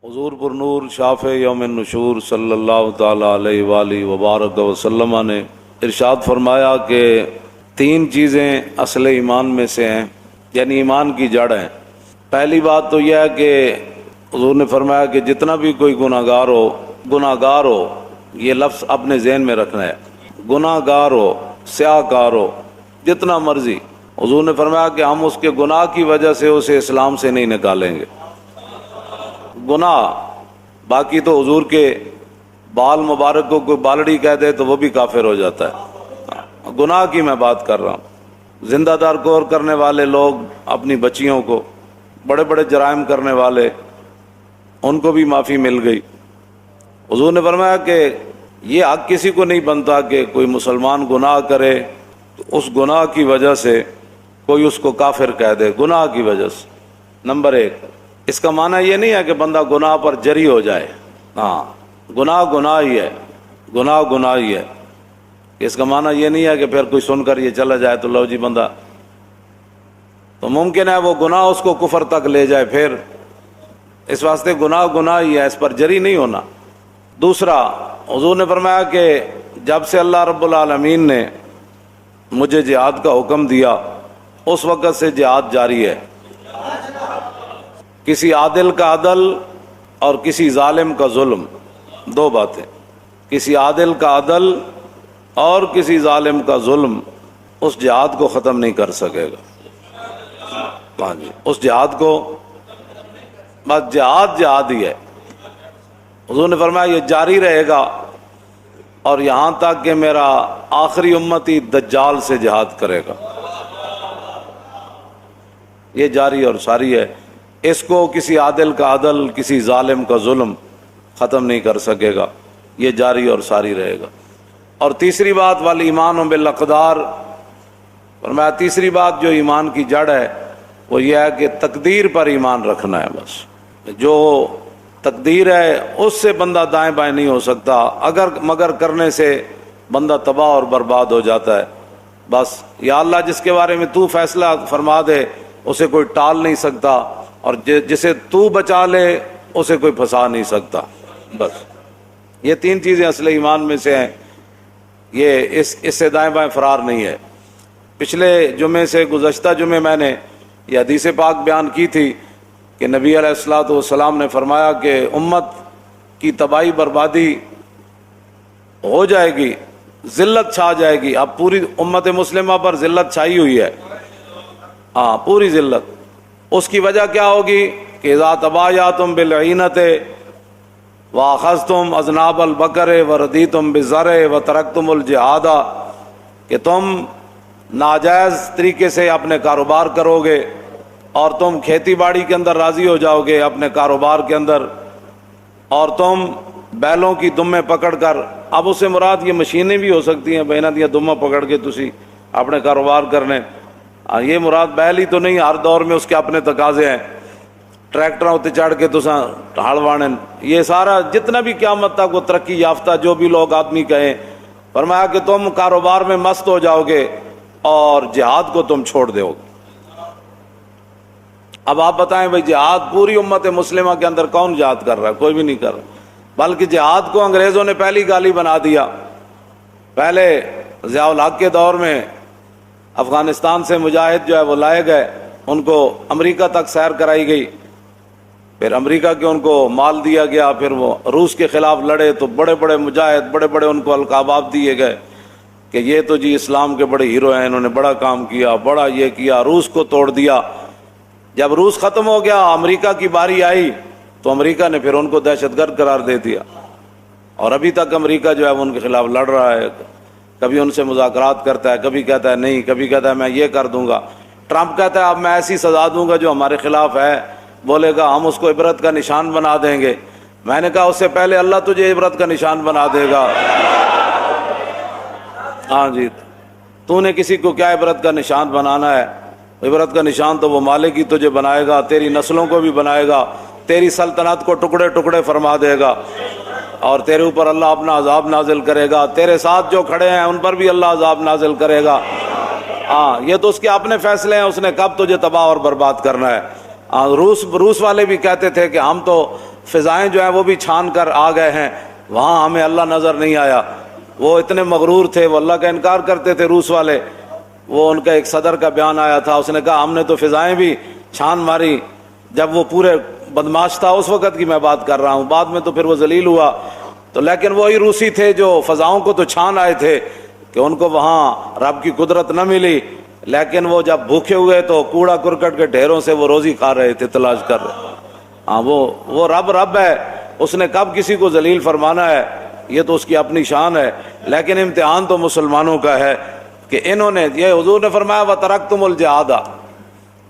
حضور پر نور شافع یوم النشور صلی اللہ تعالی علیہ وآلہ وبارک وسلم نے ارشاد فرمایا کہ تین چیزیں اصل ایمان میں سے ہیں، یعنی ایمان کی جڑ ہیں۔ پہلی بات تو یہ ہے کہ حضور نے فرمایا کہ جتنا بھی کوئی گناہگار ہو، یہ لفظ اپنے ذہن میں رکھنا ہے، گناہگار ہو، سیاہ کار ہو، جتنا مرضی، حضور نے فرمایا کہ ہم اس کے گناہ کی وجہ سے اسے اسلام سے نہیں نکالیں گے۔ گناہ، باقی تو حضور کے بال مبارک کو کوئی بالڑی کہہ دے تو وہ بھی کافر ہو جاتا ہے۔ گناہ کی میں بات کر رہا ہوں۔ زندہ دار کور کرنے والے لوگ اپنی بچیوں کو، بڑے بڑے جرائم کرنے والے، ان کو بھی معافی مل گئی۔ حضور نے فرمایا کہ یہ حق کسی کو نہیں بنتا کہ کوئی مسلمان گناہ کرے تو اس گناہ کی وجہ سے کوئی اس کو کافر کہہ دے، گناہ کی وجہ سے۔ نمبر ایک، اس کا معنی یہ نہیں ہے کہ بندہ گناہ پر جری ہو جائے، ہاں گناہ ہی ہے، گناہ ہی ہے۔ اس کا معنی یہ نہیں ہے کہ پھر کوئی سن کر یہ چلا جائے تو لو جی بندہ، تو ممکن ہے وہ گناہ اس کو کفر تک لے جائے، پھر اس واسطے گناہ ہی ہے، اس پر جری نہیں ہونا۔ دوسرا، حضور نے فرمایا کہ جب سے اللہ رب العالمین نے مجھے جہاد کا حکم دیا اس وقت سے جہاد جاری ہے۔ کسی عادل کا عدل اور کسی ظالم کا ظلم، دو باتیں، کسی عادل کا عدل اور کسی ظالم کا ظلم اس جہاد کو ختم نہیں کر سکے گا۔ ہاں جی، اس جہاد کو، بس جہاد ہی ہے۔ حضور نے فرمایا یہ جاری رہے گا اور یہاں تک کہ میرا آخری امتی دجال سے جہاد کرے گا، یہ جاری اور ساری ہے۔ اس کو کسی عادل کا عدل، کسی ظالم کا ظلم ختم نہیں کر سکے گا، یہ جاری اور ساری رہے گا۔ اور تیسری بات، والایمان بالاقدار، فرمایا تیسری بات جو ایمان کی جڑ ہے وہ یہ ہے کہ تقدیر پر ایمان رکھنا ہے۔ بس جو تقدیر ہے اس سے بندہ دائیں بائیں نہیں ہو سکتا، مگر کرنے سے بندہ تباہ اور برباد ہو جاتا ہے۔ بس یا اللہ جس کے بارے میں تو فیصلہ فرما دے اسے کوئی ٹال نہیں سکتا، اور جسے تو بچا لے اسے کوئی پھنسا نہیں سکتا۔ بس یہ تین چیزیں اصل ایمان میں سے ہیں، یہ اس سے دائیں بائیں فرار نہیں ہے۔ پچھلے جمعے سے گزشتہ جمعے میں نے یہ حدیث پاک بیان کی تھی کہ نبی علیہ الصلوۃ والسلام نے فرمایا کہ امت کی تباہی بربادی ہو جائے گی، ذلت چھا جائے گی۔ اب پوری امت مسلمہ پر ذلت چھائی ہوئی ہے، ہاں پوری ذلت۔ اس کی وجہ کیا ہوگی کہ اذا تبایعتم بالعینۃ واخذتم اذناب البقر وردیتم بالزرع وترکتم الجہاد، کہ تم ناجائز طریقے سے اپنے کاروبار کرو گے اور تم کھیتی باڑی کے اندر راضی ہو جاؤ گے اپنے کاروبار کے اندر، اور تم بیلوں کی دمیں پکڑ کر، اب اس سے مراد یہ مشینیں بھی ہو سکتی ہیں، بہنا دیا دمہ پکڑ کے تسی اپنے کاروبار کرنے، یہ مراد بیل ہی تو نہیں، ہر دور میں اس کے اپنے تقاضے ہیں۔ ٹریکٹراں تے چڑھ کے تساں ہل واہن، یہ سارا جتنا بھی قیامت تک وہ ترقی یافتہ جو بھی لوگ آدمی کہیں، فرمایا کہ تم کاروبار میں مست ہو جاؤ گے اور جہاد کو تم چھوڑ دو گے۔ اب آپ بتائیں بھائی، جہاد پوری امت مسلمہ کے اندر کون جہاد کر رہا ہے؟ کوئی بھی نہیں کر رہا، بلکہ جہاد کو انگریزوں نے پہلی گالی بنا دیا۔ پہلے ضیاء الحق کے دور میں افغانستان سے مجاہد جو ہے وہ لائے گئے، ان کو امریکہ تک سیر کرائی گئی، پھر امریکہ کے ان کو مال دیا گیا، پھر وہ روس کے خلاف لڑے تو بڑے بڑے مجاہد، بڑے بڑے ان کو القابات دیے گئے کہ یہ تو جی اسلام کے بڑے ہیرو ہیں، انہوں نے بڑا کام کیا، بڑا یہ کیا، روس کو توڑ دیا۔ جب روس ختم ہو گیا، امریکہ کی باری آئی تو امریکہ نے پھر ان کو دہشت گرد قرار دے دیا، اور ابھی تک امریکہ جو ہے وہ ان کے خلاف لڑ رہا ہے، کبھی ان سے مذاکرات کرتا ہے، کبھی کہتا ہے نہیں، کبھی کہتا ہے میں یہ کر دوں گا۔ ٹرمپ کہتا ہے اب میں ایسی سزا دوں گا جو ہمارے خلاف ہے، بولے گا ہم اس کو عبرت کا نشان بنا دیں گے۔ میں نے کہا اس سے پہلے اللہ تجھے عبرت کا نشان بنا دے گا۔ ہاں جی، تو نے کسی کو کیا عبرت کا نشان بنانا ہے؟ عبرت کا نشان تو وہ مالک ہی تجھے بنائے گا، تیری نسلوں کو بھی بنائے گا، تیری سلطنت کو ٹکڑے ٹکڑے فرما دے گا، اور تیرے اوپر اللہ اپنا عذاب نازل کرے گا، تیرے ساتھ جو کھڑے ہیں ان پر بھی اللہ عذاب نازل کرے گا۔ ہاں یہ تو اس کے اپنے فیصلے ہیں، اس نے کب تجھے تباہ اور برباد کرنا ہے۔ روس والے بھی کہتے تھے کہ ہم تو فضائیں جو ہیں وہ بھی چھان کر آ گئے ہیں، وہاں ہمیں اللہ نظر نہیں آیا۔ وہ اتنے مغرور تھے، وہ اللہ کا انکار کرتے تھے روس والے۔ وہ ان کا ایک صدر کا بیان آیا تھا، اس نے کہا ہم نے تو فضائیں بھی چھان ماری، جب وہ پورے بدماش تھا اس وقت کی میں بات کر رہا ہوں، بعد میں تو پھر وہ ذلیل ہوا۔ تو لیکن وہی روسی تھے جو فضاؤں کو تو چھان آئے تھے کہ ان کو وہاں رب کی قدرت نہ ملی، لیکن وہ جب بھوکے ہوئے تو کوڑا کرکٹ کے ڈھیروں سے وہ روزی کھا رہے تھے، تلاش کر رہے۔ ہاں وہ رب ہے، اس نے کب کسی کو ذلیل فرمانا ہے یہ تو اس کی اپنی شان ہے، لیکن امتحان تو مسلمانوں کا ہے کہ انہوں نے، یہ حضور نے فرمایا وَتَرَكْتُمُ الْجِهَادَ،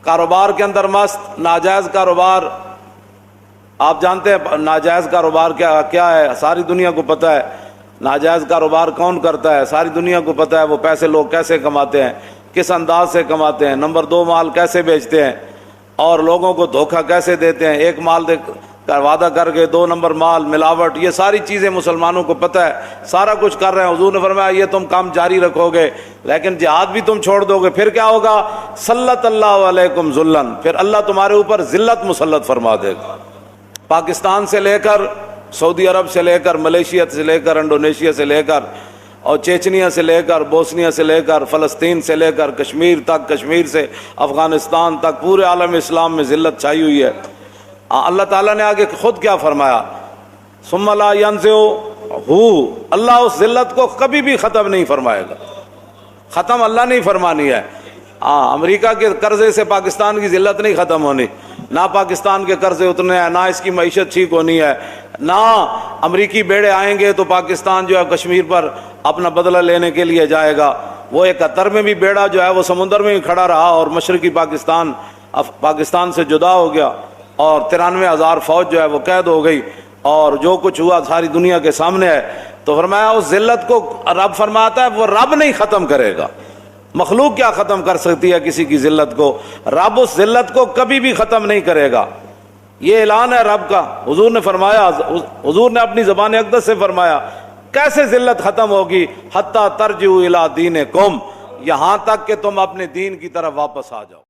کاروبار کے اندر مست، ناجائز کاروبار۔ آپ جانتے ہیں ناجائز کاروبار کیا ہے، ساری دنیا کو پتہ ہے ناجائز کاروبار کون کرتا ہے، ساری دنیا کو پتہ ہے وہ پیسے لوگ کیسے کماتے ہیں، کس انداز سے کماتے ہیں، نمبر 2 مال کیسے بیچتے ہیں اور لوگوں کو دھوکہ کیسے دیتے ہیں، ایک مال کا وعدہ کر کے 2 نمبر مال، ملاوٹ، یہ ساری چیزیں مسلمانوں کو پتہ ہے، سارا کچھ کر رہے ہیں۔ حضور نے فرمایا یہ تم کام جاری رکھو گے لیکن جہاد بھی تم چھوڑ دو گے، پھر کیا ہوگا؟ سلط اللہ علیکم ذلًا، پھر اللہ تمہارے اوپر ذلت مسلط فرما دے گا۔ پاکستان سے لے کر سعودی عرب سے لے کر ملیشیا سے لے کر انڈونیشیا سے لے کر اور چیچنیا سے لے کر بوسنیا سے لے کر فلسطین سے لے کر کشمیر تک، کشمیر سے افغانستان تک، پورے عالم اسلام میں ذلت چھائی ہوئی ہے۔ اللہ تعالیٰ نے آگے خود کیا فرمایا؟ ثم لا ينزعه، اللہ اس ذلت کو کبھی بھی ختم نہیں فرمائے گا، ختم اللہ نہیں فرمانی ہے۔ امریکہ کے قرضے سے پاکستان کی ذلت نہیں ختم ہونی، نہ پاکستان کے قرضے اتنے ہیں، نہ اس کی معیشت ٹھیک ہونی ہے، نہ امریکی بیڑے آئیں گے تو پاکستان جو ہے کشمیر پر اپنا بدلہ لینے کے لیے جائے گا۔ وہ 71 میں بھی بیڑا جو ہے وہ سمندر میں ہی کھڑا رہا اور مشرقی پاکستان سے جدا ہو گیا، اور 93,000 فوج جو ہے وہ قید ہو گئی، اور جو کچھ ہوا ساری دنیا کے سامنے ہے۔ تو فرمایا اس ذلت کو رب فرماتا ہے وہ رب نہیں ختم کرے گا، مخلوق کیا ختم کر سکتی ہے کسی کی ذلت کو؟ رب اس ذلت کو کبھی بھی ختم نہیں کرے گا، یہ اعلان ہے رب کا۔ حضور نے فرمایا، حضور نے اپنی زبان اقدس سے فرمایا کیسے ذلت ختم ہوگی؟ حتی ترجعوا الی دینکم، یہاں تک کہ تم اپنے دین کی طرف واپس آ جاؤ۔